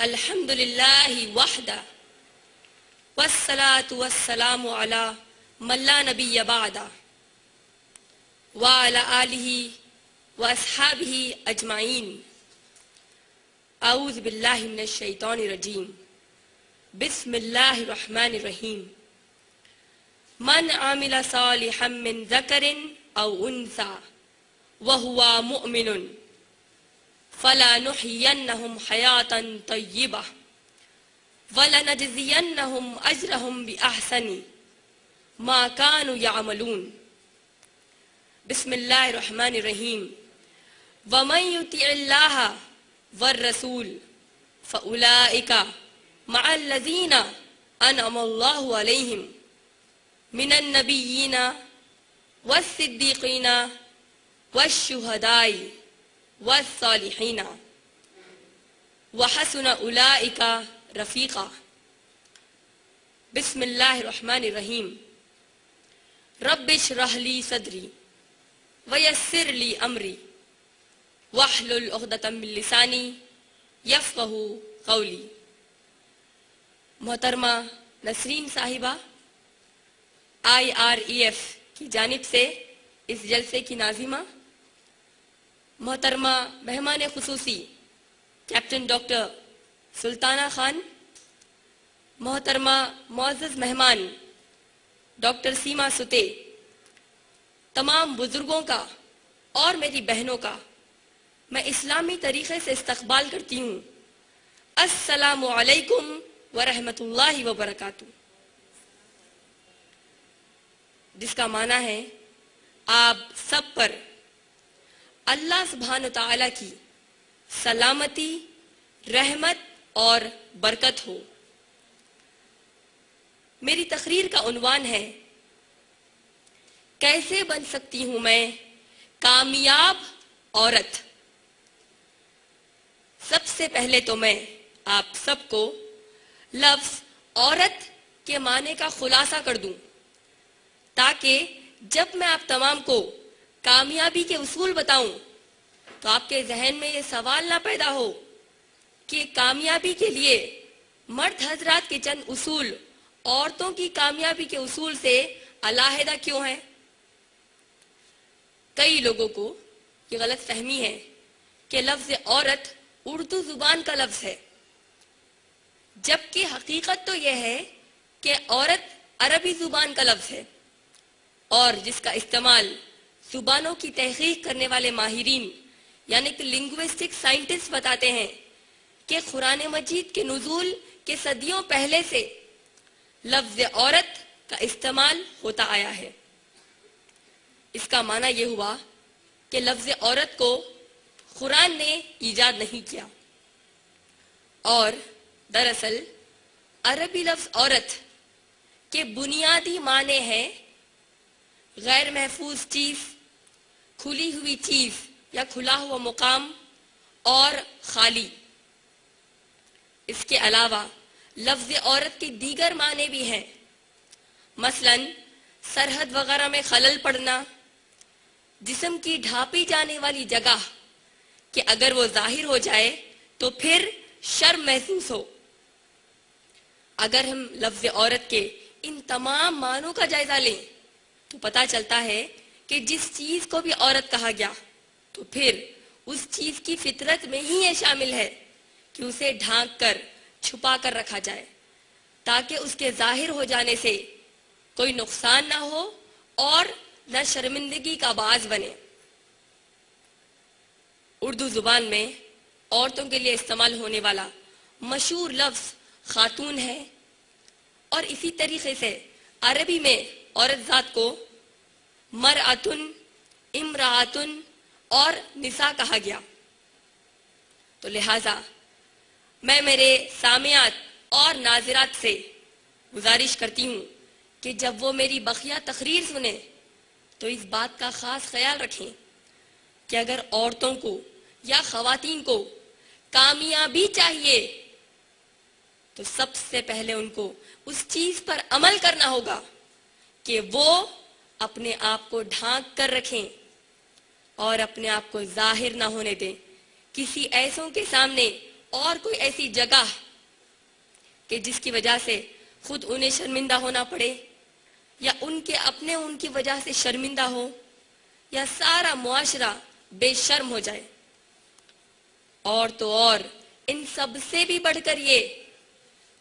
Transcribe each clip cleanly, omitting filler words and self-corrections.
الحمدللہ وحدہ والصلاة والسلام علی من لا نبی بعدہ وعلی آلہ واصحابہ اجمعین. اعوذ باللہ من الشیطان الرجیم. بسم اللہ الرحمن الرحیم. من عمل صالحا من ذکر او انثى وهو مؤمن فلنحيينهم حياة طيبة وَلَنَجْزِيَنَّهُمْ أَجْرَهُمْ بِأَحْسَنِ مَا كَانُوا يَعْمَلُونَ. بسم اللہ الرحمن الرحیم. وَمَنْ يُطِعِ اللَّهَ وَالرَّسُولَ فَأُولَئِكَ مَعَ الَّذِينَ أَنْعَمَ اللَّهُ عَلَيْهِمْ مِنَ النَّبِيِّينَ وَالصِّدِّيقِينَ وَالشُّهَدَاءِ وَالصَّالِحِينَ وَحَسُنَ أُولَئِكَ رفیقہ. بسم اللہ الرحمن الرحیم. رب اشرح لی صدری ویسر لی امری واحلل عقدۃ من لسانی یفقہوا قولی. محترمہ نسرین صاحبہ، IREF کی جانب سے اس جلسے کی ناظمہ، محترمہ مہمان خصوصی کیپٹن ڈاکٹر سلطانہ خان، محترمہ معزز مہمان ڈاکٹر سیما ستے، تمام بزرگوں کا اور میری بہنوں کا میں اسلامی طریقے سے استقبال کرتی ہوں. السلام علیکم ورحمۃ اللہ وبرکاتہ، جس کا معنی ہے آپ سب پر اللہ سبحانہ وتعالی کی سلامتی، رحمت اور برکت ہو. میری تقریر کا عنوان ہے کیسے بن سکتی ہوں میں کامیاب عورت. سب سے پہلے تو میں آپ سب کو لفظ عورت کے معنی کا خلاصہ کر دوں، تاکہ جب میں آپ تمام کو کامیابی کے اصول بتاؤں تو آپ کے ذہن میں یہ سوال نہ پیدا ہو کہ کامیابی کے لیے مرد حضرات کے چند اصول عورتوں کی کامیابی کے اصول سے علیحدہ کیوں ہیں. کئی لوگوں کو یہ غلط فہمی ہے کہ لفظ عورت اردو زبان کا لفظ ہے، جبکہ حقیقت تو یہ ہے کہ عورت عربی زبان کا لفظ ہے، اور جس کا استعمال زبانوں کی تحقیق کرنے والے ماہرین یعنی کہ لنگوسٹک سائنٹسٹ بتاتے ہیں کہ قرآن مجید کے نزول کے صدیوں پہلے سے لفظ عورت کا استعمال ہوتا آیا ہے. اس کا معنی یہ ہوا کہ لفظ عورت کو قرآن نے ایجاد نہیں کیا، اور دراصل عربی لفظ عورت کے بنیادی معنی ہے غیر محفوظ چیز، کھلی ہوئی چیز یا کھلا ہوا مقام اور خالی. اس کے علاوہ لفظ عورت کے دیگر معنی بھی ہیں، مثلا سرحد وغیرہ میں خلل پڑنا، جسم کی ڈھانپی جانے والی جگہ کہ اگر وہ ظاہر ہو جائے تو پھر شرم محسوس ہو. اگر ہم لفظ عورت کے ان تمام معنوں کا جائزہ لیں تو پتہ چلتا ہے کہ جس چیز کو بھی عورت کہا گیا تو پھر اس چیز کی فطرت میں ہی یہ شامل ہے کہ اسے ڈھانک کر چھپا کر رکھا جائے، تاکہ اس کے ظاہر ہو جانے سے کوئی نقصان نہ ہو اور نہ شرمندگی کا باعث بنے. اردو زبان میں عورتوں کے لیے استعمال ہونے والا مشہور لفظ خاتون ہے، اور اسی طریقے سے عربی میں عورت ذات کو مرأتن، امرأتن اور نساء کہا گیا. تو لہٰذا میں میرے سامعات اور ناظرات سے گزارش کرتی ہوں کہ جب وہ میری بقیہ تقریر سنیں تو اس بات کا خاص خیال رکھیں کہ اگر عورتوں کو یا خواتین کو کامیابی چاہیے تو سب سے پہلے ان کو اس چیز پر عمل کرنا ہوگا کہ وہ اپنے آپ کو ڈھانک کر رکھیں اور اپنے آپ کو ظاہر نہ ہونے دیں کسی ایسوں کے سامنے اور کوئی ایسی جگہ کہ جس کی وجہ سے خود انہیں شرمندہ ہونا پڑے یا ان کے اپنے ان کی وجہ سے شرمندہ ہو یا سارا معاشرہ بے شرم ہو جائے. اور تو اور ان سب سے بھی بڑھ کر یہ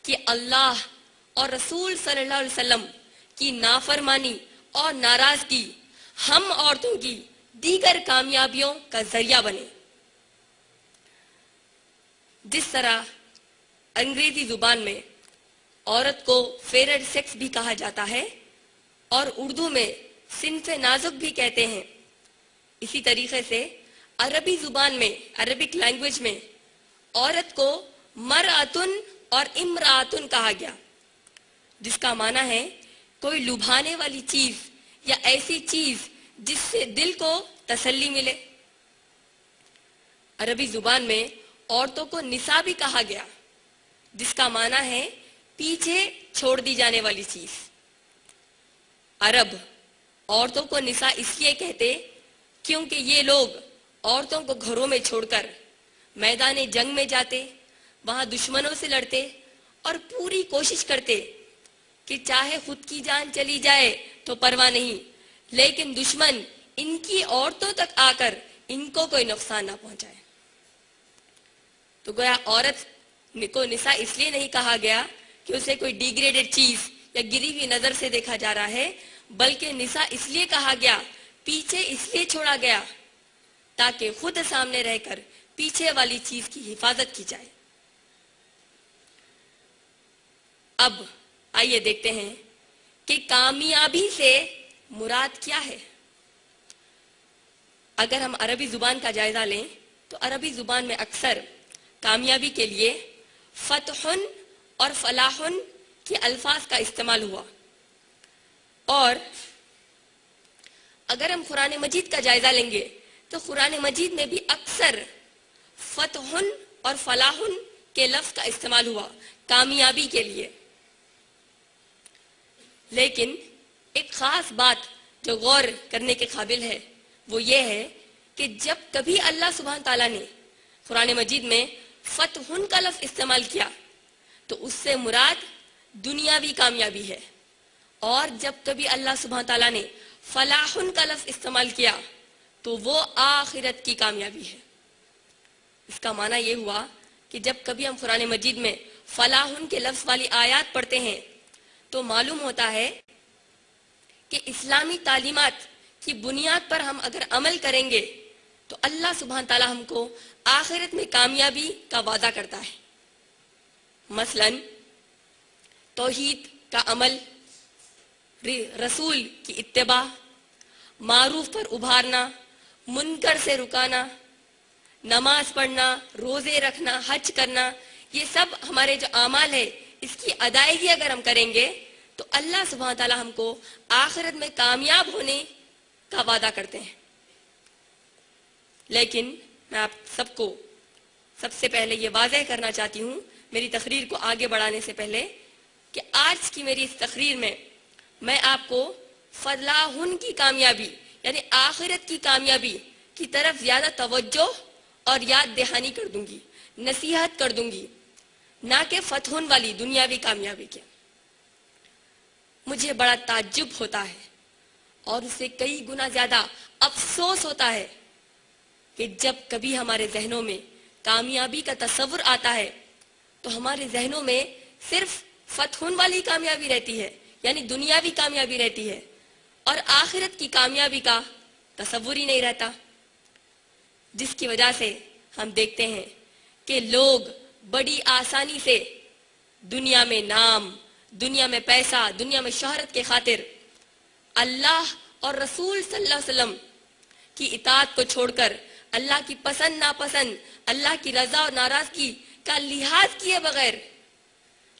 کہ اللہ اور رسول صلی اللہ علیہ وسلم کی نافرمانی اور ناراضگی ہم عورتوں کی دیگر کامیابیوں کا ذریعہ بنے. جس طرح انگریزی زبان میں عورت کو فیورڈ سیکس بھی کہا جاتا ہے اور اردو میں صنف نازک بھی کہتے ہیں، اسی طریقے سے عربی زبان میں، عربک لینگویج میں عورت کو مرأتن اور امرأتن کہا گیا، جس کا معنی ہے کوئی لبھانے والی چیز یا ایسی چیز جس سے دل کو تسلی ملے. عربی زبان میں عورتوں کو نساء بھی کہا گیا، جس کا معنی ہے پیچھے چھوڑ دی جانے والی چیز. عرب عورتوں کو نساء اس لیے کہتے کیونکہ یہ لوگ عورتوں کو گھروں میں چھوڑ کر میدان جنگ میں جاتے، وہاں دشمنوں سے لڑتے اور پوری کوشش کرتے کہ چاہے خود کی جان چلی جائے تو پرواہ نہیں، لیکن دشمن ان کی عورتوں تک آ کر ان کو کوئی نقصان نہ پہنچائے. تو گویا عورت کو نساء اس لیے نہیں کہا گیا کہ اسے کوئی ڈیگریڈڈ چیز یا گری ہوئی نظر سے دیکھا جا رہا ہے، بلکہ نساء اس لیے کہا گیا، پیچھے اس لیے چھوڑا گیا تاکہ خود سامنے رہ کر پیچھے والی چیز کی حفاظت کی جائے. اب آئیے دیکھتے ہیں کہ کامیابی سے مراد کیا ہے. اگر ہم عربی زبان کا جائزہ لیں تو عربی زبان میں اکثر کامیابی کے لیے فتحن اور فلاحن کے الفاظ کا استعمال ہوا، اور اگر ہم قرآن مجید کا جائزہ لیں گے تو قرآن مجید میں بھی اکثر فتحن اور فلاحن کے لفظ کا استعمال ہوا کامیابی کے لیے. لیکن ایک خاص بات جو غور کرنے کے قابل ہے وہ یہ ہے کہ جب کبھی اللہ سبحانہ تعالیٰ نے قرآن مجید میں فتحن کا لفظ استعمال کیا تو اس سے مراد دنیاوی کامیابی ہے، اور جب کبھی اللہ سبحانہ تعالیٰ نے فلاحن کا لفظ استعمال کیا تو وہ آخرت کی کامیابی ہے. اس کا معنی یہ ہوا کہ جب کبھی ہم قرآن مجید میں فلاحن کے لفظ والی آیات پڑھتے ہیں تو معلوم ہوتا ہے کہ اسلامی تعلیمات کی بنیاد پر ہم اگر عمل کریں گے تو اللہ سبحانہ تعالیٰ ہم کو آخرت میں کامیابی کا وعدہ کرتا ہے. مثلا توحید کا عمل، رسول کی اتباع، معروف پر ابھارنا، منکر سے رکانا، نماز پڑھنا، روزے رکھنا، حج کرنا، یہ سب ہمارے جو اعمال ہے اس کی ادائیگی اگر ہم کریں گے تو اللہ سبحانہ تعالیٰ ہم کو آخرت میں کامیاب ہونے کا وعدہ کرتے ہیں. لیکن میں آپ سب کو سب سے پہلے یہ واضح کرنا چاہتی ہوں میری تقریر کو آگے بڑھانے سے پہلے کہ آج کی میری اس تقریر میں آپ کو فلاحن کی کامیابی یعنی آخرت کی کامیابی کی طرف زیادہ توجہ اور یاد دہانی کر دوں گی، نصیحت کر دوں گی، نہ کہ فتحن والی دنیاوی کامیابی کے. مجھے بڑا تعجب ہوتا ہے اور اسے کئی گنا زیادہ افسوس ہوتا ہے کہ جب کبھی ہمارے ذہنوں میں کامیابی کا تصور آتا ہے تو ہمارے ذہنوں میں صرف فتحن والی کامیابی رہتی ہے، یعنی دنیاوی کامیابی رہتی ہے، اور آخرت کی کامیابی کا تصور ہی نہیں رہتا. جس کی وجہ سے ہم دیکھتے ہیں کہ لوگ بڑی آسانی سے دنیا میں نام، دنیا میں پیسہ، دنیا میں شہرت کے خاطر اللہ اور رسول صلی اللہ علیہ وسلم کی اطاعت کو چھوڑ کر اللہ کی پسند ناپسند، اللہ کی رضا اور ناراضگی کا لحاظ کیے بغیر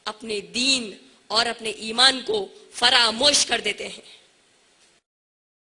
اپنے دین اور اپنے ایمان کو فراموش کر دیتے ہیں.